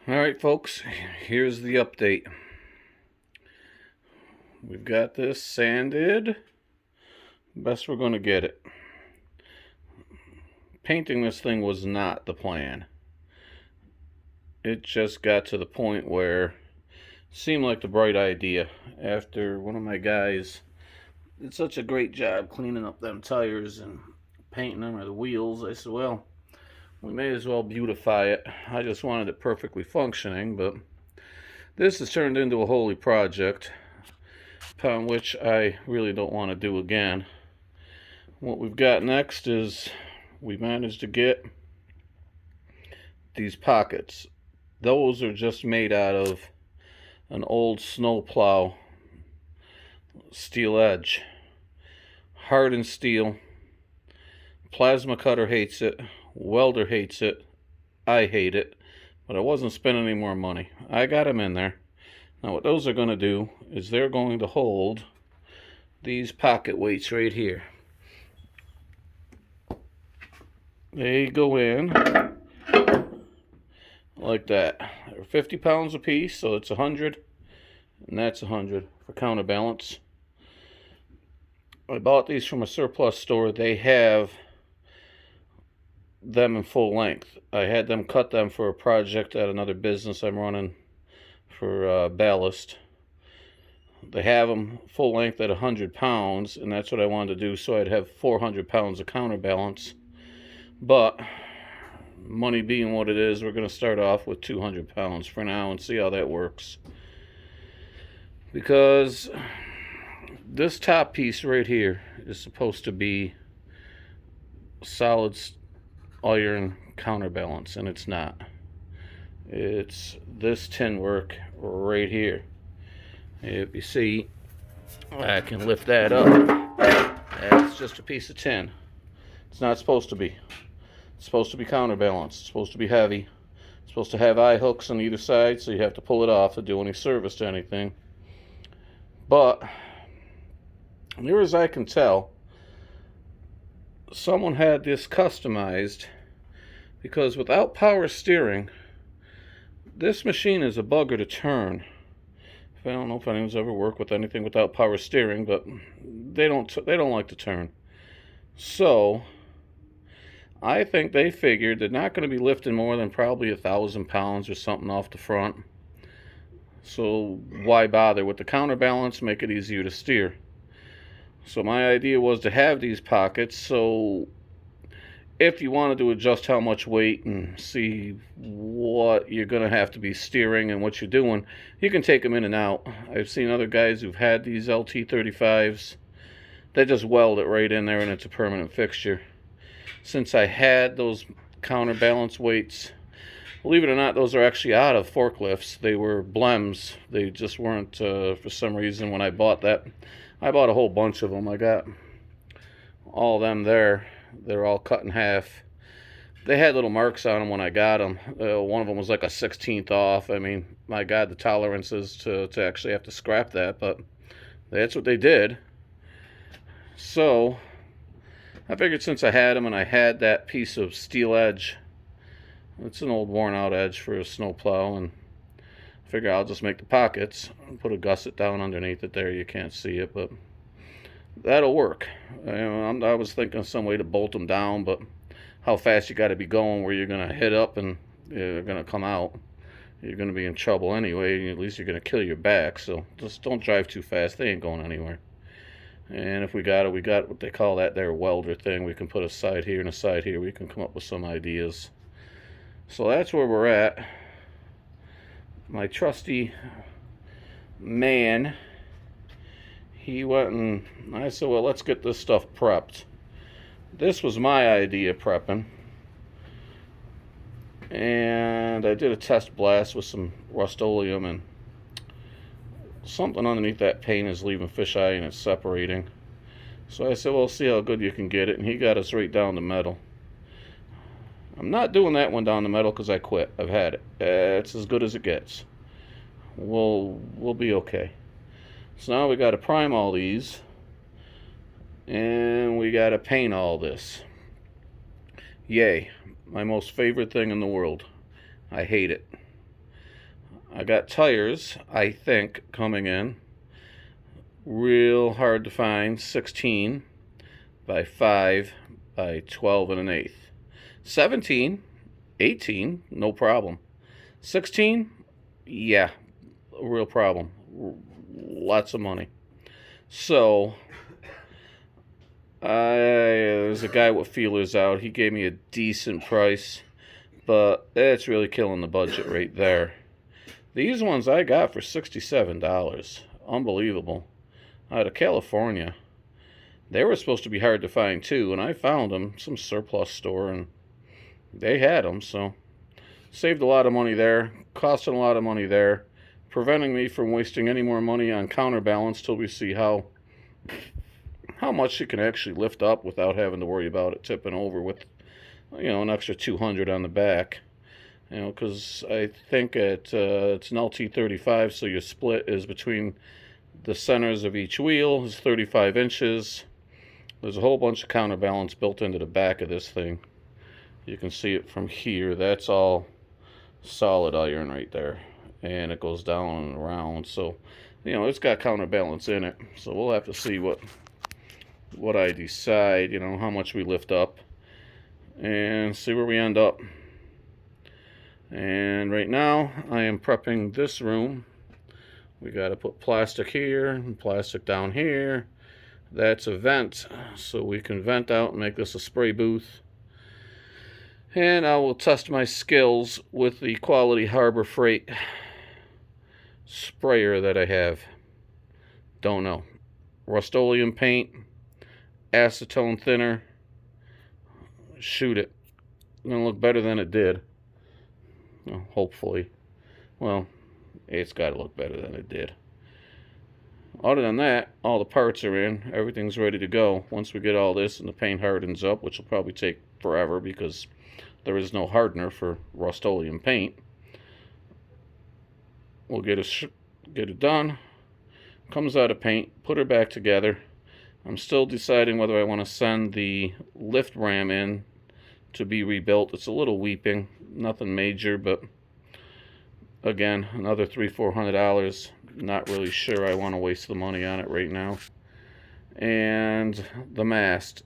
Alright folks, here's the update. We've got this sanded, best we're going to get it. Painting this thing was not the plan. It just got to the point where it seemed like the bright idea after one of my guys did such a great job cleaning up them tires and painting them or the wheels. I said, well, we may as well beautify it. I just wanted it perfectly functioning, but this has turned into a holy project upon which I really don't want to do again. What we've got next is we managed to get these pockets. Those are just made out of an old snowplow steel edge. Hardened steel. Plasma cutter hates it. Welder hates it. I hate it. But I wasn't spending any more money. I got them in there. Now what those are going to do is they're going to hold these pocket weights right here. They go in like that. They're 50 pounds a piece, so it's 100, and that's 100 for counterbalance. I bought these from a surplus store. They have them in full length. I had them cut them for a project at another business I'm running for ballast. They have them full length at 100 pounds, and that's what I wanted to do, so I'd have 400 pounds of counterbalance. But money being what it is, we're going to start off with 200 pounds for now and see how that works. Because this top piece right here is supposed to be solid iron counterbalance, and it's not. It's this tin work right here. If you see, I can lift that up. That's just a piece of tin. It's not supposed to be. It's supposed to be counterbalanced. It's supposed to be heavy. It's supposed to have eye hooks on either side, so you have to pull it off to do any service to anything. But near as I can tell, someone had this customized, because without power steering, this machine is a bugger to turn. I don't know if anyone's ever worked with anything without power steering, but they don't like to turn. So I think they figured they're not going to be lifting more than probably 1,000 pounds or something off the front. So why bother with the counterbalance? Make it easier to steer. So my idea was to have these pockets, so if you wanted to adjust how much weight and see what you're going to have to be steering and what you're doing, you can take them in and out. I've seen other guys who've had these LT35s. They just weld it right in there and it's a permanent fixture. Since I had those counterbalance weights, believe it or not, those are actually out of forklifts. They were blems. They just weren't, for some reason, when I bought that. I bought a whole bunch of them. I got all of them there. They're all cut in half. They had little marks on them when I got them. One of them was like a 16th off. I mean, my God, the tolerances to actually have to scrap that, but that's what they did. So I figured since I had them and I had that piece of steel edge, it's an old worn out edge for a snowplow, and I figure I'll just make the pockets and put a gusset down underneath it there. You can't see it, but that'll work. I was thinking of some way to bolt them down, but how fast you got to be going where you're going to hit up and you're going to come out. You're going to be in trouble anyway. At least you're going to kill your back, so just don't drive too fast. They ain't going anywhere. And if we got it, we got what they call that there welder thing. We can put a side here and a side here. We can come up with some ideas. So that's where we're at. My trusty man, he went and I said, well, let's get this stuff prepped. This was my idea, prepping. And I did a test blast with some Rust-Oleum, and something underneath that paint is leaving fisheye and it's separating. So I said, well, see how good you can get it. And he got us right down the metal. I'm not doing that one down the metal because I quit. I've had it. It's as good as it gets. We'll be okay. So now we got to prime all these, and we got to paint all this. Yay, my most favorite thing in the world. I hate it. I got tires, I think, coming in. Real hard to find. 16 by 5 by 12 and an eighth. 17, 18, no problem. 16, yeah, a real problem. Lots of money. So, there's a guy with feelers out. He gave me a decent price, but that's really killing the budget right there. These ones I got for $67. Unbelievable. Out of California. They were supposed to be hard to find too, and I found them, some surplus store, and they had them, so saved a lot of money there, costing a lot of money there, preventing me from wasting any more money on counterbalance till we see how much it can actually lift up without having to worry about it tipping over with, an extra 200 on the back. Because I think it's an LT35, so your split is between the centers of each wheel is 35 inches. There's a whole bunch of counterbalance built into the back of this thing. You can see it from here. That's all solid iron right there, and it goes down and around. So, it's got counterbalance in it. So we'll have to see what I decide. How much we lift up, and see where we end up. And right now, I am prepping this room. We got to put plastic here and plastic down here. That's a vent, so we can vent out and make this a spray booth. And I will test my skills with the Quality Harbor Freight sprayer that I have. Don't know. Rust-Oleum paint, acetone thinner. Shoot it. It's gonna look better than it did. Hopefully. Well, it's got to look better than it did. Other than that, all the parts are in. Everything's ready to go. Once we get all this and the paint hardens up, which will probably take forever because there is no hardener for Rust-Oleum paint, we'll get it done. Comes out of paint, put her back together. I'm still deciding whether I want to send the lift ram in to be rebuilt. It's a little weeping, nothing major, but again, another $300-400. Not really sure I want to waste the money on it right now. And the mast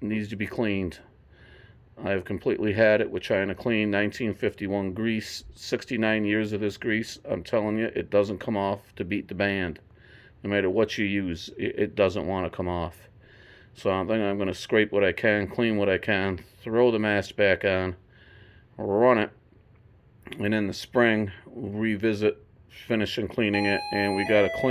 needs to be cleaned. I've completely had it with trying to clean 1951 grease. 69 years of this grease. I'm telling you, it doesn't come off to beat the band. No matter what you use, it doesn't want to come off. So I think I'm going to scrape what I can, clean what I can, throw the mast back on, run it, and in the spring, revisit finishing cleaning it, and we got to clean